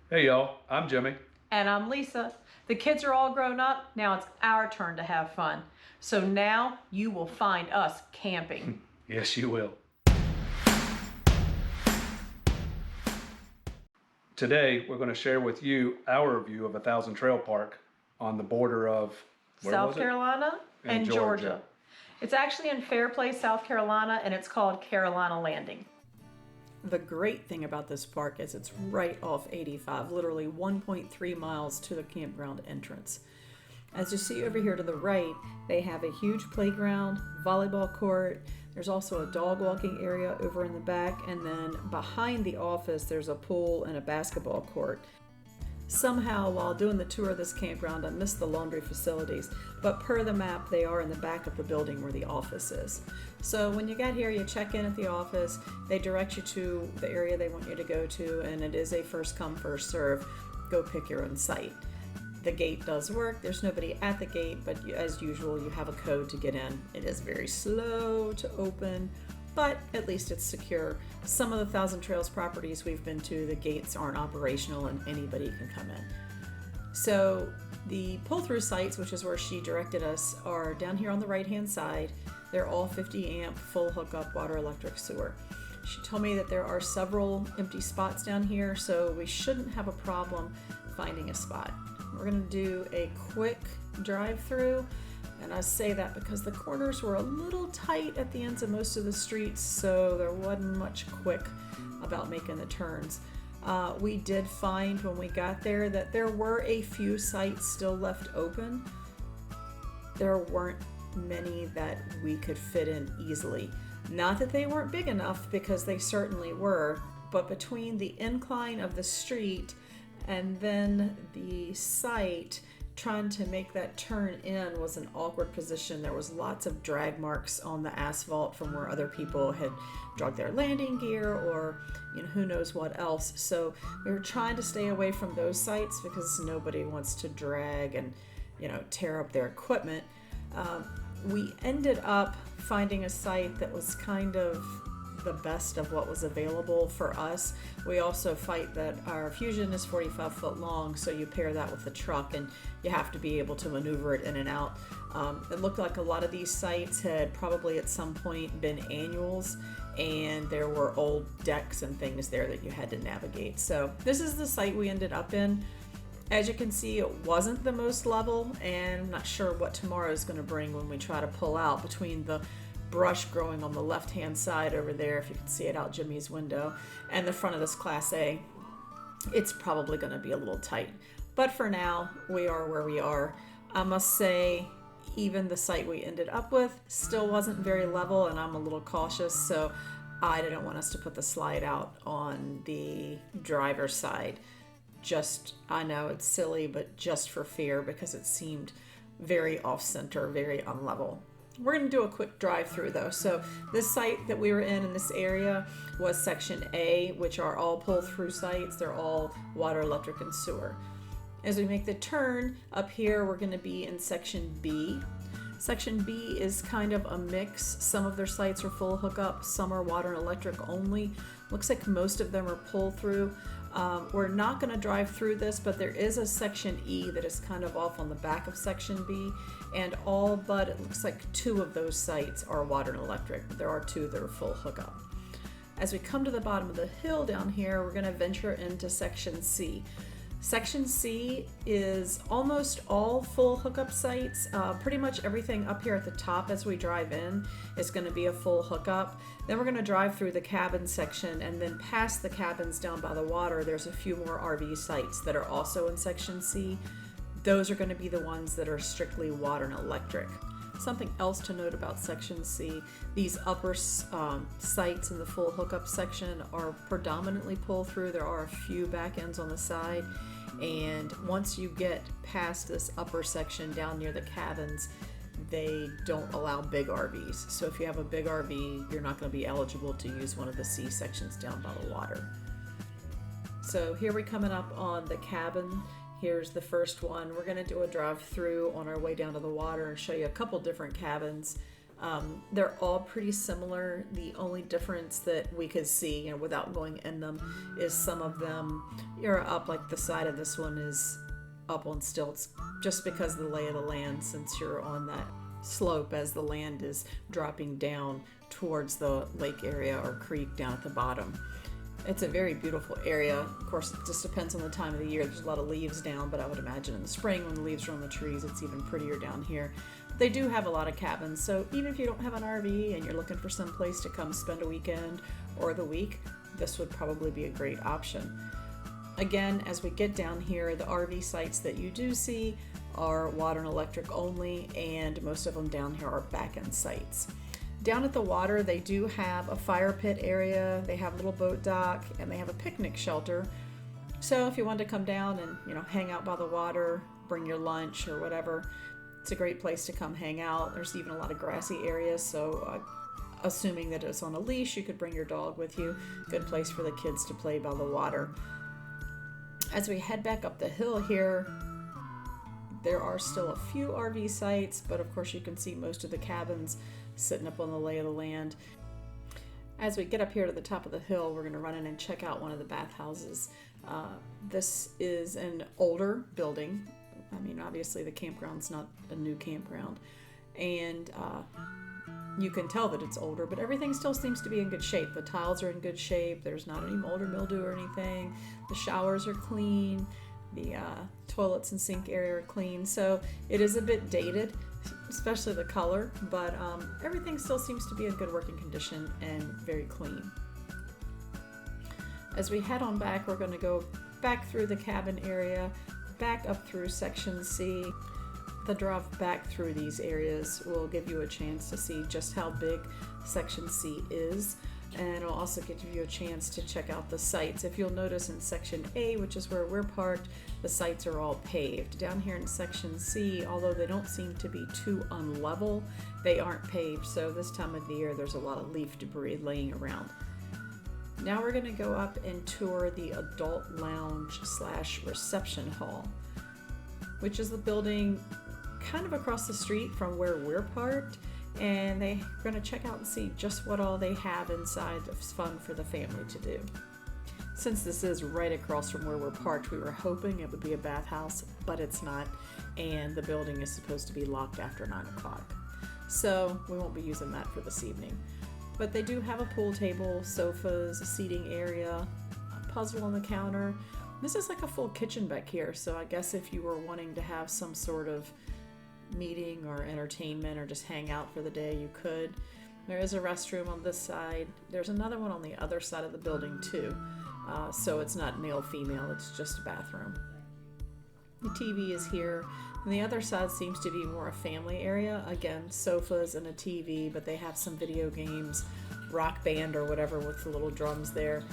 Hey y'all, I'm Jimmy. And I'm Lisa. The kids are all grown up. Now it's our turn to have fun. So now you will find us camping. Yes, you will. Today, we're going to share with you our view of 1,000 Trail Park on the border of, where South was it? Carolina and Georgia. Georgia. It's actually in Fairplay, South Carolina, and it's called Carolina Landing. The great thing about this park is it's right off 85, literally 1.3 miles to the campground entrance. As you see over here to the right, they have a huge playground, volleyball court. There's also a dog walking area over in the back, and then behind the office there's a pool and a basketball court. Somehow, while doing the tour of this campground, I missed the laundry facilities, but per the map, they are in the back of the building where the office is. So when you get here, you check in at the office, they direct you to the area they want you to go to, and it is a first come, first serve. Go pick your own site. The gate does work. There's nobody at the gate, but as usual, you have a code to get in. It is very slow to open, but at least it's secure. Some of the Thousand Trails properties we've been to, the gates aren't operational and anybody can come in. So the pull-through sites, which is where she directed us, are down here on the right-hand side. They're all 50 amp, full hookup, water, electric, sewer. She told me that there are several empty spots down here, so we shouldn't have a problem finding a spot. We're gonna do a quick drive-through. And I say that because the corners were a little tight at the ends of most of the streets, so there wasn't much quick about making the turns. We did find when we got there that there were a few sites still left open. There weren't many that we could fit in easily. Not that they weren't big enough, because they certainly were, but between the incline of the street and then the site, trying to make that turn in was an awkward position. There was lots of drag marks on the asphalt from where other people had dragged their landing gear, or who knows what else. So we were trying to stay away from those sites because nobody wants to drag and tear up their equipment. We ended up finding a site that was kind of the best of what was available for us. We also fight that our Fusion is 45 foot long, so you pair that with the truck and you have to be able to maneuver it in and out. It looked like a lot of these sites had probably at some point been annuals, and there were old decks and things there that you had to navigate. So this is the site we ended up in. As you can see, it wasn't the most level, and I'm not sure what tomorrow is going to bring when we try to pull out between the brush growing on the left hand side over there, if you can see it out Jimmy's window, and the front of this Class A. It's probably going to be a little tight, but for now we are where we are. I must say, even the site we ended up with still wasn't very level, and I'm a little cautious, so I didn't want us to put the slide out on the driver's side. I know it's silly, but just for fear, because it seemed very off center, very unlevel. We're going to do a quick drive through though. So this site that we were in this area was section A, which are all pull through sites. They're all water, electric, and sewer. As we make the turn up here, we're going to be in section B. Section B is kind of a mix. Some of their sites are full hookup, some are water and electric only. Looks like most of them are pull through. We're not going to drive through this, but there is a section E that is kind of off on the back of section B, and all but it looks like 2 of those sites are water and electric, but there are 2 that are full hookup. As we come to the bottom of the hill down here, we're going to venture into section C. Section C is almost all full hookup sites. Pretty much everything up here at the top as we drive in is going to be a full hookup. Then we're going to drive through the cabin section, and then past the cabins down by the water, there's a few more RV sites that are also in section C. Those are going to be the ones that are strictly water and electric. Something else to note about section C, these upper sites in the full hookup section are predominantly pull through. There are a few back ends on the side, and once you get past this upper section down near the cabins, they don't allow big RVs. So if you have a big RV, you're not going to be eligible to use one of the C sections down by the water. So here we're coming up on the cabin. Here's the first one. We're going to do a drive through on our way down to the water and show you a couple different cabins. They're all pretty similar. The only difference that we could see, without going in them, is some of them are up, like the side of this one is up on stilts, just because of the lay of the land, since you're on that slope as the land is dropping down towards the lake area or creek down at the bottom. It's a very beautiful area. Of course, it just depends on the time of the year. There's a lot of leaves down, but I would imagine in the spring when the leaves are on the trees, it's even prettier down here. But they do have a lot of cabins, so even if you don't have an RV and you're looking for some place to come spend a weekend or the week, this would probably be a great option. Again, as we get down here, the RV sites that you do see are water and electric only, and most of them down here are back-end sites. Down at the water, they do have a fire pit area, they have a little boat dock, and they have a picnic shelter. So if you wanted to come down and hang out by the water, bring your lunch or whatever, it's a great place to come hang out. There's even a lot of grassy areas, so assuming that it's on a leash, you could bring your dog with you. Good place for the kids to play by the water. As we head back up the hill here, there are still a few RV sites, but of course you can see most of the cabins sitting up on the lay of the land. As we get up here to the top of the hill, we're going to run in and check out one of the bathhouses. This is an older building. I mean, obviously the campground's not a new campground, and you can tell that it's older, but everything still seems to be in good shape. The tiles are in good shape. There's not any mold or mildew or anything. The showers are clean. The toilets and sink area are clean. So it is a bit dated, especially the color, but everything still seems to be in good working condition and very clean. As we head on back, we're going to go back through the cabin area, back up through section C. The drive back through these areas will give you a chance to see just how big section C is, and it'll also give you a chance to check out the sites. If you'll notice in section A, which is where we're parked, the sites are all paved. Down here in section C, although they don't seem to be too unlevel, they aren't paved, so this time of the year there's a lot of leaf debris laying around. Now we're going to go up and tour the adult lounge / reception hall, which is the building kind of across the street from where we're parked, and they're going to check out and see just what all they have inside that's fun for the family to do. Since this is right across from where we're parked, we were hoping it would be a bathhouse, but it's not, and the building is supposed to be locked after 9 o'clock. So we won't be using that for this evening. But they do have a pool table, sofas, a seating area, a puzzle on the counter. This is like a full kitchen back here, so I guess if you were wanting to have some sort of meeting or entertainment or just hang out for the day, you could. There is a restroom on this side. There's another one on the other side of the building too, so it's not male-female, it's just a bathroom. The TV is here, and the other side seems to be more a family area. Again, sofas and a TV, but they have some video games, rock band or whatever with the little drums there.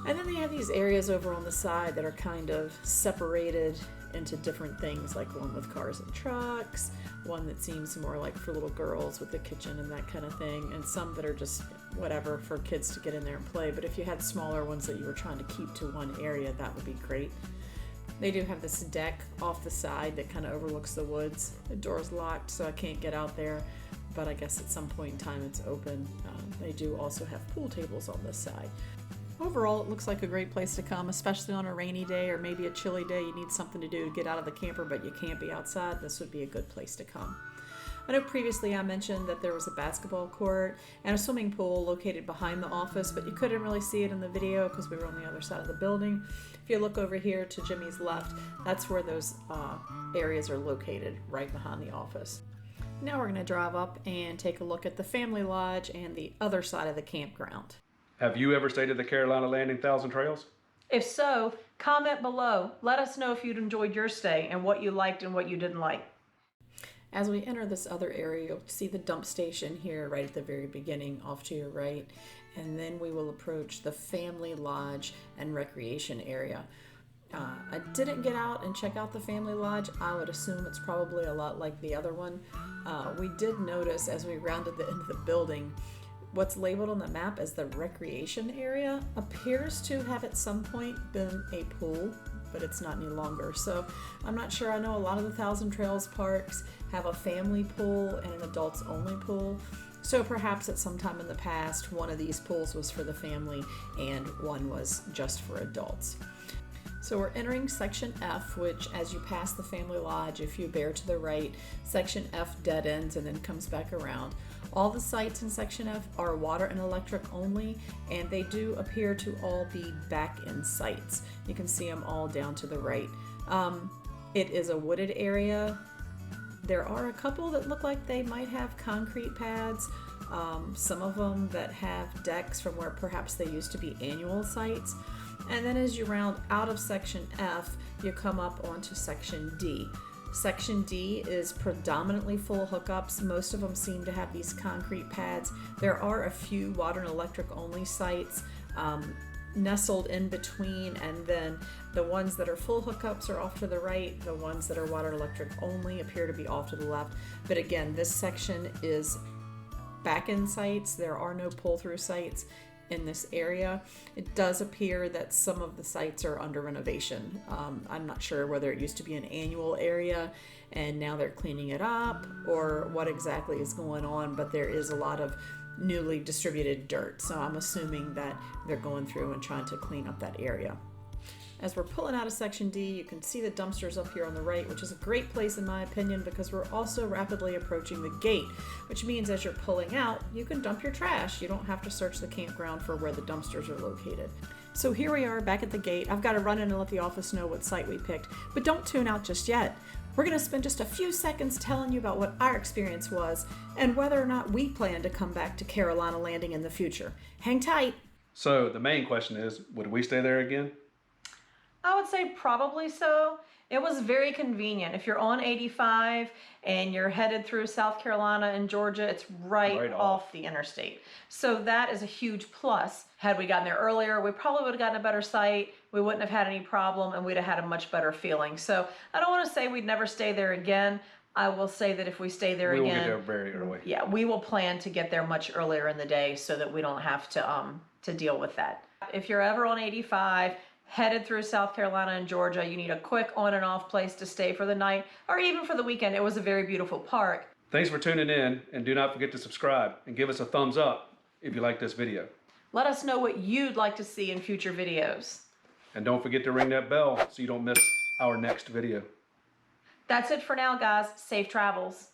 And then they have these areas over on the side that are kind of separated into different things, like one with cars and trucks, one that seems more like for little girls with the kitchen and that kind of thing, and some that are just whatever for kids to get in there and play. But if you had smaller ones that you were trying to keep to one area, that would be great. They do have this deck off the side that kind of overlooks the woods. The door's locked, so I can't get out there, but I guess at some point in time it's open. They do also have pool tables on this side. Overall, it looks like a great place to come, especially on a rainy day or maybe a chilly day. You need something to do to get out of the camper, but you can't be outside. This would be a good place to come. I know previously I mentioned that there was a basketball court and a swimming pool located behind the office, but you couldn't really see it in the video because we were on the other side of the building. If you look over here to Jimmy's left, that's where those areas are located, right behind the office. Now we're going to drive up and take a look at the family lodge and the other side of the campground. Have you ever stayed at the Carolina Landing Thousand Trails? If so, comment below. Let us know if you'd enjoyed your stay and what you liked and what you didn't like. As we enter this other area, you'll see the dump station here right at the very beginning off to your right, and then we will approach the family lodge and recreation area. I didn't get out and check out the family lodge. I would assume it's probably a lot like the other one. We did notice as we rounded the end of the building, what's labeled on the map as the recreation area appears to have at some point been a pool, but it's not any longer. So I'm not sure. I know a lot of the Thousand Trails parks have a family pool and an adults only pool. So perhaps at some time in the past, one of these pools was for the family and one was just for adults. So we're entering section F, which as you pass the family lodge, if you bear to the right, section F dead ends and then comes back around. All the sites in section F are water and electric only, and they do appear to all be back-end sites. You can see them all down to the right. It is a wooded area. There are a couple that look like they might have concrete pads, some of them that have decks from where perhaps they used to be annual sites. And then as you round out of section F, you come up onto section D. Section D is predominantly full hookups. Most of them seem to have these concrete pads. There are a few water and electric only sites nestled in between, and then the ones that are full hookups are off to the right. The ones that are water and electric only appear to be off to the left. But again, this section is back-end sites. There are no pull-through sites in this area. It does appear that some of the sites are under renovation. I'm not sure whether it used to be an annual area and now they're cleaning it up or what exactly is going on, but there is a lot of newly distributed dirt. So I'm assuming that they're going through and trying to clean up that area. As we're pulling out of section D, you can see the dumpsters up here on the right, which is a great place in my opinion because we're also rapidly approaching the gate, which means as you're pulling out, you can dump your trash. You don't have to search the campground for where the dumpsters are located. So here we are back at the gate. I've got to run in and let the office know what site we picked, but don't tune out just yet. We're going to spend just a few seconds telling you about what our experience was and whether or not we plan to come back to Carolina Landing in the future. Hang tight. So the main question is, would we stay there again? I would say probably so. It was very convenient. If you're on 85 and you're headed through South Carolina and Georgia, it's right off the interstate. So that is a huge plus. Had we gotten there earlier, we probably would have gotten a better site. We wouldn't have had any problem and we'd have had a much better feeling. So I don't want to say we'd never stay there again. I will say that if we stay there again, we will get there very early. Yeah, we will plan to get there much earlier in the day so that we don't have to deal with that. If you're ever on 85, headed through South Carolina and Georgia, you need a quick on and off place to stay for the night or even for the weekend. It was a very beautiful park. Thanks for tuning in, and do not forget to subscribe and give us a thumbs up if you like this video. Let us know what you'd like to see in future videos. And don't forget to ring that bell so you don't miss our next video. That's it for now, guys. Safe travels.